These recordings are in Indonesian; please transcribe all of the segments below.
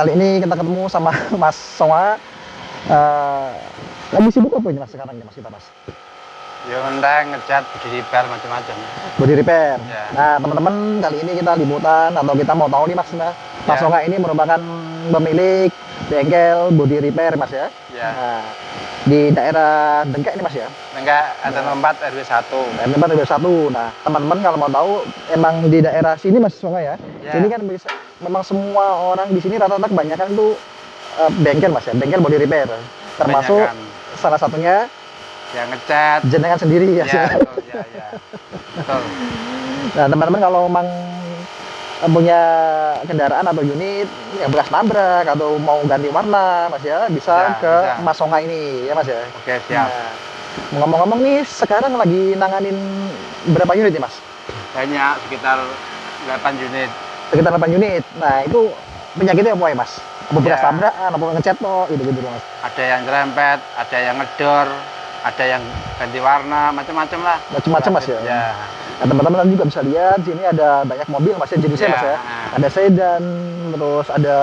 kali ini kita ketemu sama Mas Songa. Lagi sibuk apa ini Mas sekarang ini Mas kita Mas? Ya ngetek, ngecat, body repair macam-macam. Body repair. Ya. Nah teman-teman kali ini kita liputan atau kita mau tahu nih Mas, Mas Songa ini merupakan pemilik bengkel body repair Mas ya. Ya. Nah, di daerah Dengkek ini Mas ya. Enggak, ada tempat RW 1. Tempat RW 1. Nah teman-teman kalau mau tahu emang di daerah sini Mas Songa ya. Ya. Sini kan bisa, memang semua orang di sini rata-rata kebanyakan tuh bengkel Mas ya, bengkel body repair. Termasuk salah satunya yang ngecat jenengan sendiri ya. Ya, betul, ya. Betul. Nah teman-teman kalau memang punya kendaraan atau unit yang bekas nabrak atau mau ganti warna Mas ya, bisa Ya, ke bisa. Mas Songa ini ya Mas ya. Oke, siap. Nah, ngomong-ngomong nih sekarang lagi nanganin berapa unit ya Mas? Banyak, sekitar 8 unit. Sekitar 8 unit. Nah itu penyakitnya apa ya Mas? Apa bekas Ya. tabrakan, apa ngecat gitu loh Mas? Ada yang serempet, ada yang ngedor, ada yang ganti warna, macam-macam lah. Macam-macam Mas ya. Ya. Nah teman-teman juga bisa lihat sini ada banyak mobil Mas ya, jenisnya Ya. Mas ya. Ada sedan, terus ada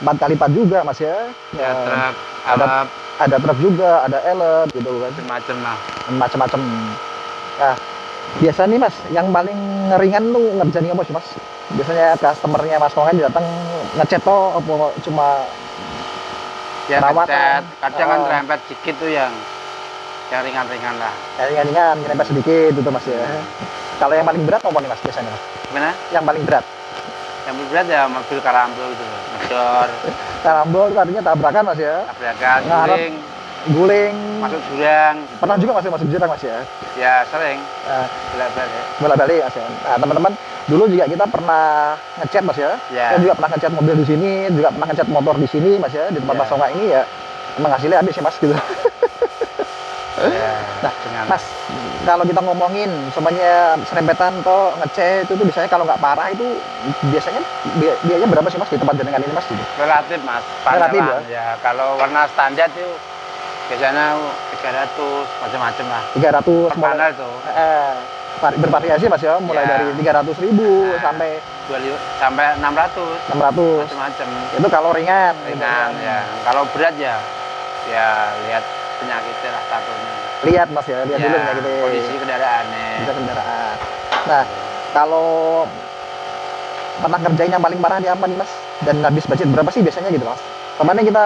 4x4 juga Mas ya. Ya, Nah, truk, Arab, ada truk juga, ada elep gitu kan, macam-macam lah. macam-macam. Nah, biasa nih Mas, yang paling ringan tuh ngerjain apa sih Mas? Biasanya customernya Mas Songa datang ngecat toh, apa cuma Ya, perawatan? ngecat, kadang kan Oh. serempet dikit tuh yang ringan-ringan lah. ringan-ringan, nyerempet sedikit gitu Mas ya. Kalau yang paling berat apa nih Mas biasanya Mas? Gimana? Yang paling berat? Yang berat ya mobil karambol gitu loh. Ngedor, Karambol itu artinya tabrakan Mas ya. tabrakan, Ngarep. guling, Guling. masuk jurang. Pernah juga Mas ya masuk jurang Mas ya. Ya sering, Nah, bolak-balik. bola-balik Mas ya. Nah, teman-teman, dulu juga kita pernah ngecat Mas ya. Ya. Saya juga pernah ngecat mobil di sini, juga pernah ngecat motor di sini Mas ya, di tempat Ya. Mas Songa ini ya. Emang hasilnya habis ya Mas gitu. Ya, Nah, dengan Mas, kalau kita ngomongin semuanya serempetan atau ngecat itu biasanya kalau nggak parah itu biasanya biayanya berapa sih Mas di tempat jenengan ini Mas gitu? relatif mas, Relatif panelan. Ya, kalau warna standar itu biasanya 300 macam-macam lah. 300 Per panel tuh bervariasi Mas ya, mulai Ya. dari 300.000 Nah. sampai 600 600. macam-macam. Itu kalau ringan. Ringan ya. Kalau berat ya lihat penyakitnya lah satunya. Lihat Mas ya, lihat dulu ya gitu. Kondisi kendaraannya. Bisa kendaraan. Nah, kalau pernah ngerjain yang paling parah di apa nih Mas? Dan habis budget berapa sih biasanya gitu Mas? Kemarin kita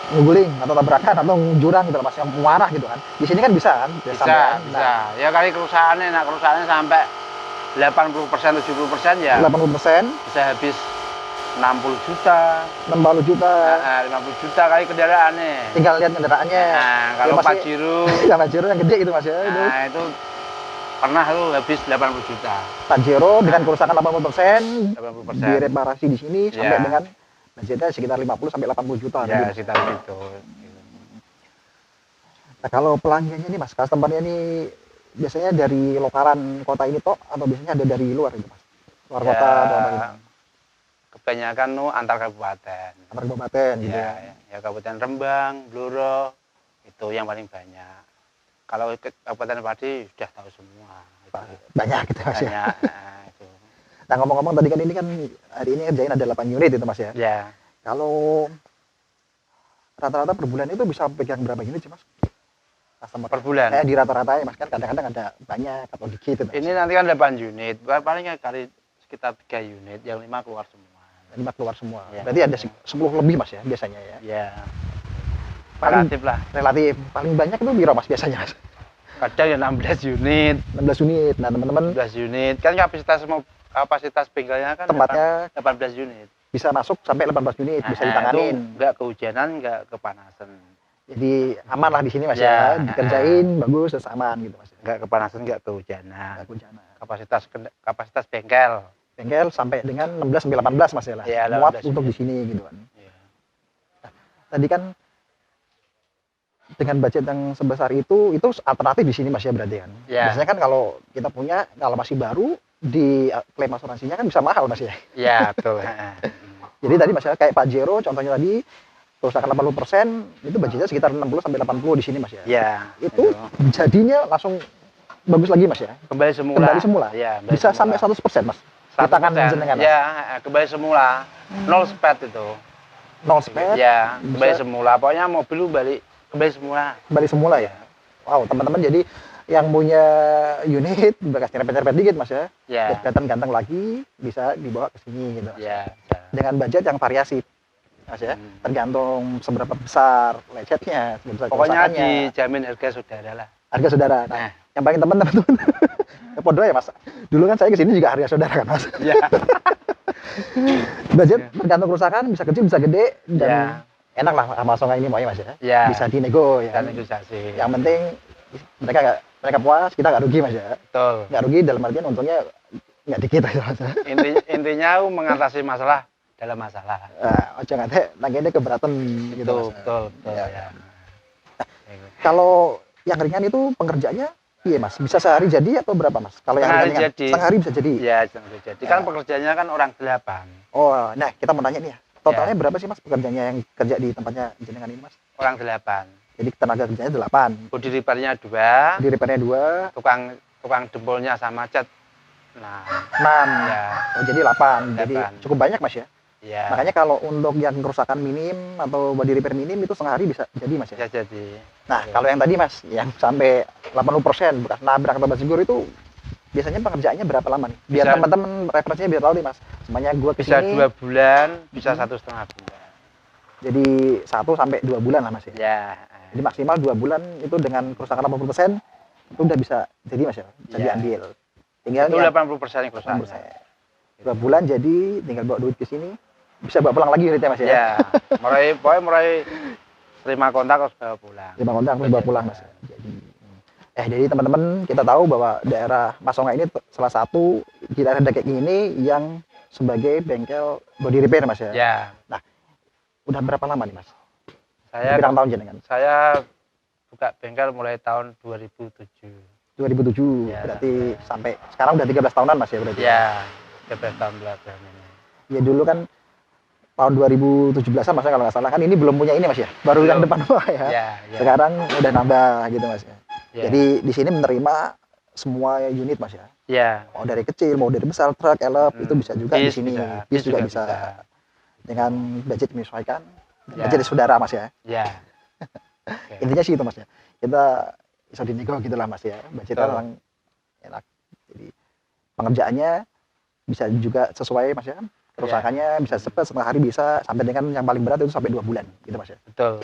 ngeguling atau tabrakan atau jurang gitu loh Mas, yang muarah gitu kan. Di sini kan bisa kan? Bisa, Sampai- bisa. Ya kali kerusakannya, kerusakannya sampai 80% 70% ya 80%, bisa habis 60 juta, 60 juta. 50 juta kali kendaraannya. Tinggal lihat kendaraannya. Nah, kalau Ya, pasti- Pajero, Yang Pajero yang gede gitu Mas ya. Itu nah itu pernah tuh habis 80 juta, Pajero dengan kerusakan 80%, 80%. direparasi di sini sampai Ya. dengan budgetnya sekitar 50 sampai 80 juta. Ya, gitu. sekitar gitu. Nah, kalau pelanggannya nih Mas, customernya nih biasanya dari lokalan kota ini toh atau biasanya ada dari luar gitu Mas? Luar Ya, kota atau apa gitu? kebanyakan tuh antar kabupaten. Antar kabupaten gitu Ya, ya. ya Kabupaten Rembang, Blora, itu yang paling banyak. Kalau ke Kabupaten Pati sudah tahu semua. Banyak gitu Mas ya. Banyak. Nah, itu. Nah, ngomong-ngomong tadi kan ini kan hari ini kerjain ada 8 unit itu Mas ya. Ya, Kalau rata-rata per bulan itu bisa pegang berapa unit sih Mas? Customer. per bulan. Di rata-rata ya Mas, kan kadang-kadang ada banyak atau dikit itu Mas. Ini nanti kan 8 unit, paling kali sekitar 3 unit, yang 5 keluar semua. 5 keluar semua. Ya. Berarti ada 10 lebih Mas ya biasanya ya. Ya, Paling relatif lah. relatif paling banyak itu berapa Mas biasanya Mas? Kadang ya 16 unit, 16 unit. Nah, teman-teman 12 unit. Kan kapasitas bengkelnya kan tempatnya 18 unit. bisa masuk sampai 18 unit, bisa ditanganin. Itu nggak kehujanan, nggak kepanasan. Jadi aman lah di sini Mas Ya. ya. Dikerjain bagus terus aman gitu Mas. Nggak kepanasan, nggak kehujanan. Nggak hujanan. Kapasitas bengkel. Bengkel sampai dengan 16 sampai 18 Mas ya lah. Ya, Muat 18 untuk di unit. sini gitu kan. Ya. Tadi kan dengan budget yang sebesar itu alternatif di sini Mas ya berarti kan. Ya. Biasanya kan kalau kita punya kalau masih baru di klaim asuransinya kan bisa mahal Mas ya. Ya, betul. Jadi tadi Mas ya kayak Pajero contohnya tadi kerusakan 80% itu budgetnya sekitar 60 sampai 80 di sini Mas ya. Ya, Itu jadinya langsung bagus lagi Mas ya. kembali semula. Kembali semula. Ya, Bisa sampai 100% Mas. Di tangan jenengan Mas. Ya, kembali semula. 0 spet itu. nol spare, Ya, kembali bisa semula. Pokoknya mobil lu kembali semula. kembali semula ya. Wow, teman-teman, jadi yang punya unit bekas nyerempet-nyerempet dikit Mas ya, Ya, biar kelihatan ganteng lagi, bisa dibawa ke sini gitu Mas. ya. Dengan budget yang variasi Mas ya, Hmm. tergantung seberapa besar lecetnya, seberapa besar Pokoknya kerusakannya, dijamin harga saudara lah. harga saudara. Nah, Nah, yang paling teman-teman ya podo ya Mas. Dulu kan saya kesini juga harga saudara kan Mas. ya, Budget Ya. tergantung kerusakan, bisa kecil bisa gede, dan ya, enak lah sama Songa ini maunya Mas ya. ya. Bisa dinego ya. Dan negosiasi. Yang penting mereka puas, kita nggak rugi Mas ya. Betul. Nggak rugi dalam artian untungnya nggak dikit aja Mas. Intinya aku mengatasi masalah dalam masalah. Ojo nggak nangkene keberatan gitu Betul, Mas. betul, betul. Ya. Ya. Kalau yang ringan itu pengerjaannya iya Mas, bisa sehari jadi atau berapa Mas? Kalau yang Setengah hari ringan jadi. setengah hari bisa jadi. Ya, jangan jadi. Kan Ya. pekerjaannya kan orang 8. Oh, nah kita mau nanya nih ya. Totalnya berapa sih Mas pekerjanya yang kerja di tempatnya jenengan ini Mas? Orang 8. Jadi tenaga kerjanya 8. Body repairnya 2. Di repairnya 2, Tukang dempulnya sama cat. Nah, 6. ya, Oh, jadi 8. Jadi 8. cukup banyak Mas ya. ya. Makanya kalau untuk yang kerusakan minim atau body repair minim itu setengah hari bisa jadi Mas ya. Bisa jadi. Nah, Ya. kalau yang tadi Mas, yang sampai 80% bekas nabrak atau basigur itu biasanya pengerjaannya berapa lama nih? Biar Bisa- teman-teman referensinya biar tahu nih Mas. Semuanya gua Bisa kesini, 2 bulan, bisa Hmm. 1,5 bulan. jadi 1 sampai 2 bulan lah Mas ya. Ya. Jadi maksimal 2 bulan itu dengan kerusakan 80% itu udah bisa jadi Mas ya, bisa Ya. diambil. Tinggal Itu yang 80% kerusakan. 80%. 2 bulan jadi tinggal bawa duit ke sini, bisa bawa pulang lagi duitnya Mas ya. Ya, mulai terima kontak harus bawa pulang. 5 kontak terus bawa pulang Mas. Jadi teman-teman kita tahu bahwa daerah Masonga ini salah satu di daerah kayak gini yang sebagai bengkel body repair Mas ya. Ya, Udah berapa lama nih Mas? saya Berapa tahun jenengan? saya buka bengkel mulai tahun 2007. 2007. Ya. Berarti sampai sekarang udah 13 tahunan Mas ya berarti. Ya, 13 tahun belakangan ini. Ya dulu kan tahun 2017-an Mas ya, kalau nggak salah kan ini belum punya ini Mas ya. Baru yang Belum. depan bawah ya. Ya, ya. Sekarang udah nambah gitu Mas ya. Ya. Jadi di sini menerima semua unit Mas ya. Ya, Mau dari kecil, mau dari besar, truk, elep, itu bisa juga di bis sini. bisa, Bis juga bisa. Dengan budget menyesuaikan. Ya. Budget saudara Mas ya. Ya. Oke. Intinya sih itu Mas ya. Kita bisa dinego gitu lah Mas ya. Budgetnya Betul. memang enak. Jadi pengerjaannya bisa juga sesuai Mas ya. Kerusakannya bisa cepat, setengah hari bisa, sampai dengan yang paling berat itu sampai 2 bulan gitu Mas ya. Betul.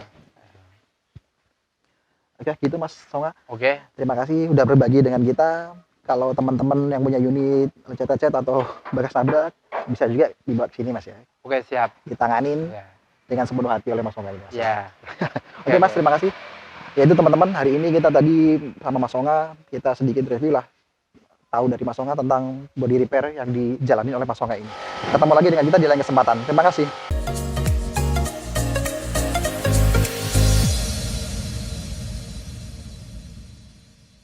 Oke, gitu Mas Songa. Oke. Terima kasih udah berbagi dengan kita. Kalau teman-teman yang punya unit lecet-lecet atau bekas nabrak bisa juga dibawa ke sini Mas ya. Oke, siap. Ditanganin Ya. dengan sepenuh hati oleh Mas Songa ini Mas. Ya. Oke Mas, terima kasih. Ya itu teman-teman, hari ini kita tadi sama Mas Songa, kita sedikit review lah. Tahu dari Mas Songa tentang body repair yang dijalani oleh Mas Songa ini. Ketemu lagi dengan kita di lain kesempatan. Terima kasih.